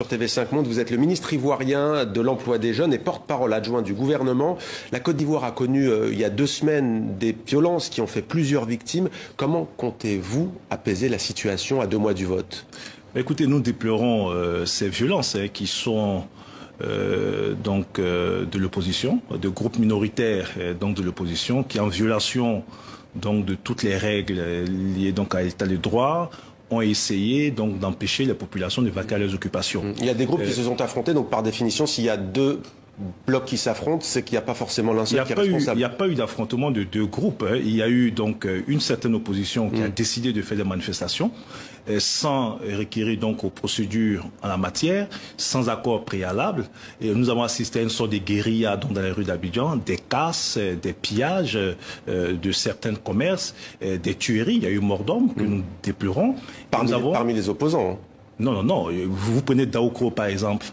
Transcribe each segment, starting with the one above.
Sur TV5 Monde, vous êtes le ministre ivoirien de l'emploi des jeunes et porte-parole adjoint du gouvernement. La Côte d'Ivoire a connu il y a 2 semaines des violences qui ont fait plusieurs victimes. Comment comptez-vous apaiser la situation à 2 mois du vote? Écoutez, nous déplorons ces violences qui sont de l'opposition, de groupes minoritaires de l'opposition, qui en violation de toutes les règles liées à l'état de droit, ont essayé d'empêcher les populations de vaquer à leurs occupations. Il y a des groupes qui se sont affrontés, donc par définition, s'il y a 2 blocs qui s'affrontent, c'est qu'il n'y a pas forcément l'un seul qui est responsable. Il n'y a pas eu d'affrontement de 2 groupes. Il y a eu une certaine opposition qui a décidé de faire des manifestations sans requérir aux procédures en la matière, sans accord préalable. Et nous avons assisté à une sorte de guérilla dans les rues d'Abidjan, des casses, des pillages de certains commerces, des tueries. Il y a eu mort d'hommes que nous déplorons. Parmi les opposants. Hein. Non. Vous prenez Daoukro par exemple.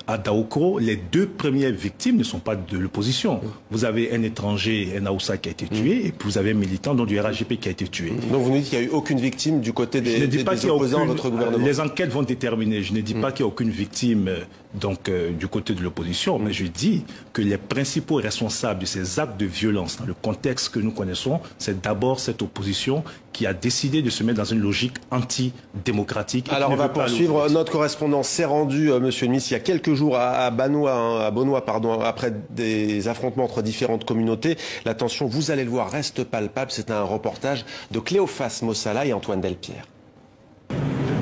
À Daoukro, les 2 premières victimes ne sont pas de l'opposition. Vous avez un étranger, un Aoussa qui a été tué, et puis vous avez un militant du RHGP qui a été tué. Donc vous nous dites qu'il n'y a eu aucune victime du côté des opposants à votre gouvernement? Les enquêtes vont déterminer. Je ne dis pas qu'il n'y a aucune victime du côté de l'opposition, mais je dis que les principaux responsables de ces actes de violence, dans le contexte que nous connaissons, c'est d'abord cette opposition qui a décidé de se mettre dans une logique anti-démocratique. Alors on va poursuivre. Notre correspondant s'est rendu, monsieur le ministre, il y a quelques jours à Bonoua, après des affrontements entre différentes communautés. La tension, vous allez le voir, reste palpable. C'est un reportage de Cléophas Mossala et Antoine Delpierre.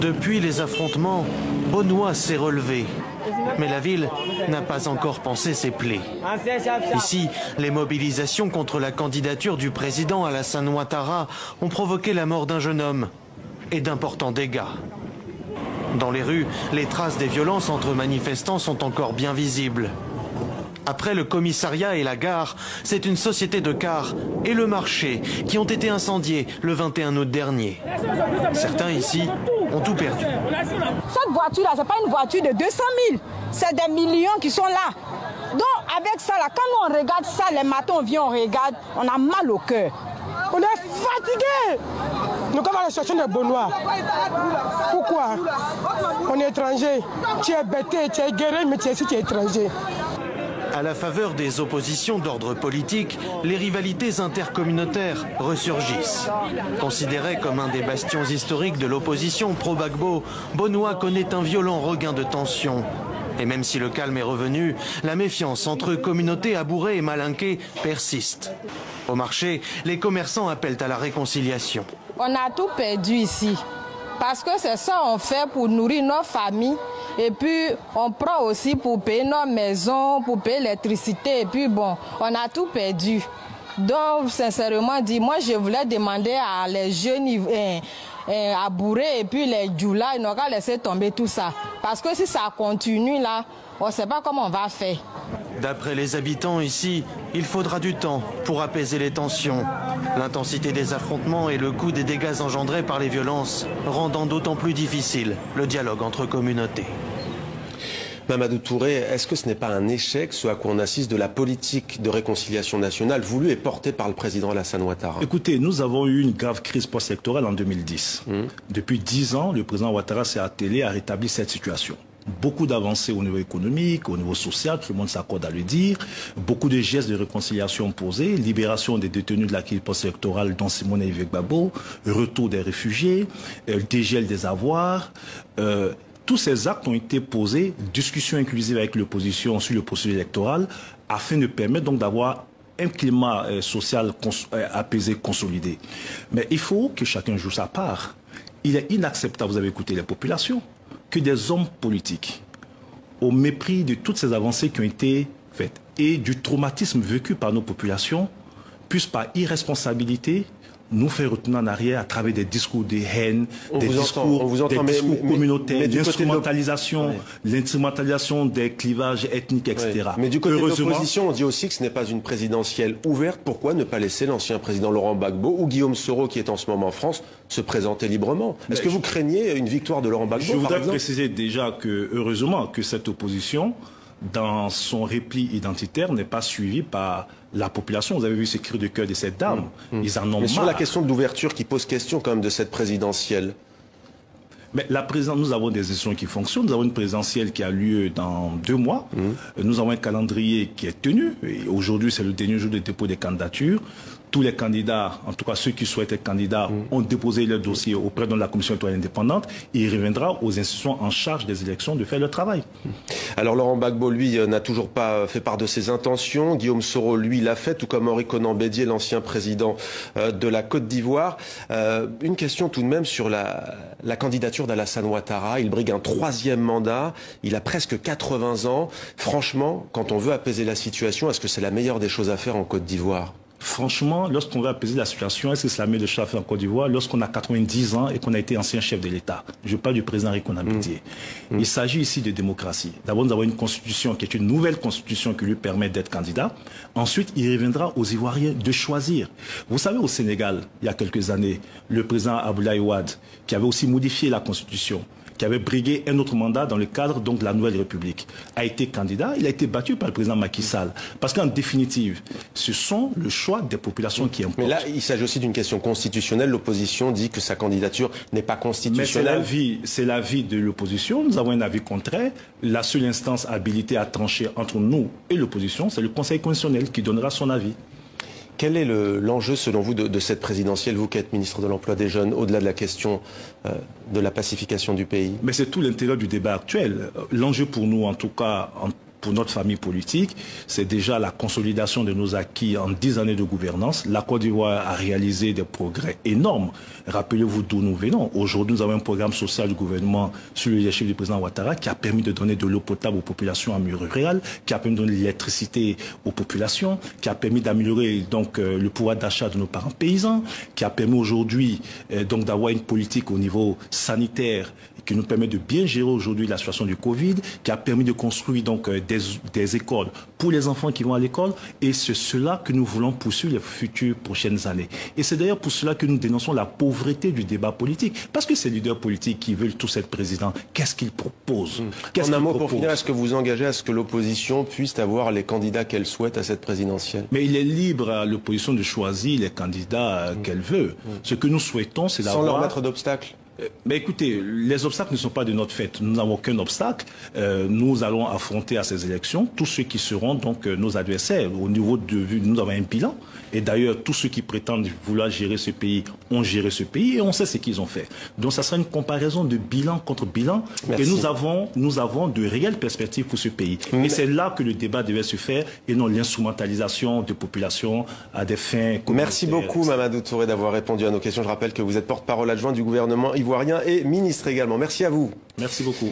Depuis les affrontements, Bonoua s'est relevé. Mais la ville n'a pas encore pansé ses plaies. Ici, les mobilisations contre la candidature du président Alassane Ouattara ont provoqué la mort d'un jeune homme et d'importants dégâts. Dans les rues, les traces des violences entre manifestants sont encore bien visibles. Après le commissariat et la gare, c'est une société de cars et le marché qui ont été incendiés le 21 août dernier. Certains ici ont tout perdu. Cette voiture-là, ce n'est pas une voiture de 200 000, c'est des millions qui sont là. Donc avec ça, là, quand on regarde ça, les matins on vient, on regarde, on a mal au cœur. On est fatigué. Nous sommes à la situation de Bonoua. Pourquoi? On est étranger. Tu es bêté, tu es guéri, mais tu es étranger. À la faveur des oppositions d'ordre politique, les rivalités intercommunautaires ressurgissent. Considéré comme un des bastions historiques de l'opposition pro-Gbagbo, Bonoua connaît un violent regain de tension. Et même si le calme est revenu, la méfiance entre communautés abourées et malinquées persiste. Au marché, les commerçants appellent à la réconciliation. On a tout perdu ici. Parce que c'est ça qu'on fait pour nourrir nos familles. Et puis, on prend aussi pour payer nos maisons, pour payer l'électricité. Et puis, bon, on a tout perdu. Donc, sincèrement dit, moi, je voulais demander à les jeunes à bourrer et puis les djoula, ils n'ont qu'à laisser tomber tout ça. Parce que si ça continue là, on ne sait pas comment on va faire. D'après les habitants ici, il faudra du temps pour apaiser les tensions. L'intensité des affrontements et le coût des dégâts engendrés par les violences rendant d'autant plus difficile le dialogue entre communautés. Mamadou Touré, est-ce que ce n'est pas un échec, ce à quoi on assiste, de la politique de réconciliation nationale voulue et portée par le président Alassane Ouattara? Écoutez, nous avons eu une grave crise post-électorale en 2010. Depuis 10 ans, le président Ouattara s'est attelé à rétablir cette situation. Beaucoup d'avancées au niveau économique, au niveau social, tout le monde s'accorde à le dire. Beaucoup de gestes de réconciliation posés, libération des détenus de la crise post-électorale dont Simone Gbagbo, retour des réfugiés, dégel des avoirs. Tous ces actes ont été posés, discussion inclusive avec l'opposition sur le processus électoral, afin de permettre d'avoir un climat social apaisé, consolidé. Mais il faut que chacun joue sa part. Il est inacceptable, vous avez écouté les populations, que des hommes politiques, au mépris de toutes ces avancées qui ont été faites et du traumatisme vécu par nos populations, puissent par irresponsabilité nous faire retourner en arrière à travers des discours de haine, des discours communautaires, l'instrumentalisation des clivages ethniques, etc. Mais du côté de l'opposition, on dit aussi que ce n'est pas une présidentielle ouverte. Pourquoi ne pas laisser l'ancien président Laurent Gbagbo ou Guillaume Soro, qui est en ce moment en France, se présenter librement? Est-ce que vous craignez une victoire de Laurent Gbagbo? Je voudrais préciser déjà que, heureusement, que cette opposition, dans son repli identitaire, n'est pas suivie par la population. Vous avez vu ces cris de cœur de cette dame. Ils en ont marre. Mais sur la question de l'ouverture qui pose question quand même de cette présidentielle, Mais la présidence, nous avons des institutions qui fonctionnent. Nous avons une présidentielle qui a lieu dans 2 mois. Nous avons un calendrier qui est tenu. Aujourd'hui, c'est le dernier jour de dépôt des candidatures. Tous les candidats, en tout cas ceux qui souhaitent être candidats, ont déposé leur dossier auprès de la Commission électorale indépendante. Et il reviendra aux institutions en charge des élections de faire leur travail. Alors Laurent Gbagbo, lui, n'a toujours pas fait part de ses intentions. Guillaume Soro, lui, l'a fait, tout comme Henri Konan Bédié, l'ancien président de la Côte d'Ivoire. Une question tout de même sur la candidature d'Alassane Ouattara. Il brigue un 3e mandat. Il a presque 80 ans. Franchement, quand on veut apaiser la situation, est-ce que c'est la meilleure des choses à faire en Côte d'Ivoire ? Franchement, lorsqu'on veut apaiser la situation, est-ce que c'est la meilleure des choses à faire en Côte d'Ivoire lorsqu'on a 90 ans et qu'on a été ancien chef de l'État? Je parle du président Henri Konan Bédié. Il s'agit ici de démocratie. D'abord, nous avons une constitution qui est une nouvelle constitution qui lui permet d'être candidat. Ensuite, il reviendra aux Ivoiriens de choisir. Vous savez, au Sénégal, il y a quelques années, le président Abdoulaye Wade, qui avait aussi modifié la constitution, qui avait brigué un autre mandat dans le cadre donc de la Nouvelle République, a été candidat. Il a été battu par le président Macky Sall. Parce qu'en définitive, ce sont le choix des populations qui importent. Mais là, il s'agit aussi d'une question constitutionnelle. L'opposition dit que sa candidature n'est pas constitutionnelle. Mais c'est l'avis de l'opposition. Nous avons un avis contraire. La seule instance habilitée à trancher entre nous et l'opposition, c'est le Conseil constitutionnel qui donnera son avis. Quel est l'enjeu, selon vous, de cette présidentielle, vous qui êtes ministre de l'Emploi des Jeunes, au-delà de la question de la pacification du pays? Mais c'est tout l'intérêt du débat actuel. L'enjeu pour nous, en tout cas, pour notre famille politique, c'est déjà la consolidation de nos acquis en 10 années de gouvernance. La Côte d'Ivoire a réalisé des progrès énormes. Rappelez-vous d'où nous venons. Aujourd'hui, nous avons un programme social du gouvernement sous le leadership du président Ouattara qui a permis de donner de l'eau potable aux populations en milieu rural, qui a permis de donner de l'électricité aux populations, qui a permis d'améliorer donc le pouvoir d'achat de nos parents paysans, qui a permis aujourd'hui donc d'avoir une politique au niveau sanitaire qui nous permet de bien gérer aujourd'hui la situation du Covid, qui a permis de construire donc des écoles pour les enfants qui vont à l'école, et c'est cela que nous voulons poursuivre les futures prochaines années. Et c'est d'ailleurs pour cela que nous dénonçons la pauvreté du débat politique, parce que ces leaders politiques qui veulent tous être présidents, qu'est-ce qu'ils proposent? En un mot pour finir, est-ce que vous engagez à ce que l'opposition puisse avoir les candidats qu'elle souhaite à cette présidentielle? Mais il est libre à l'opposition de choisir les candidats qu'elle veut. Ce que nous souhaitons, c'est d'avoir... Sans leur mettre d'obstacles? Mais écoutez, les obstacles ne sont pas de notre fait. Nous n'avons aucun obstacle. Nous allons affronter à ces élections tous ceux qui seront donc nos adversaires. Au niveau de vue, nous avons un bilan. Et d'ailleurs, tous ceux qui prétendent vouloir gérer ce pays ont géré ce pays et on sait ce qu'ils ont fait. Donc, ça sera une comparaison de bilan contre bilan. Merci. Et nous avons de réelles perspectives pour ce pays. Et c'est là que le débat devait se faire et non l'instrumentalisation de populations à des fins communautaires. Merci beaucoup, Mamadou Touré, d'avoir répondu à nos questions. Je rappelle que vous êtes porte-parole adjoint du gouvernement ivoirien et ministre également. Merci à vous. Merci beaucoup.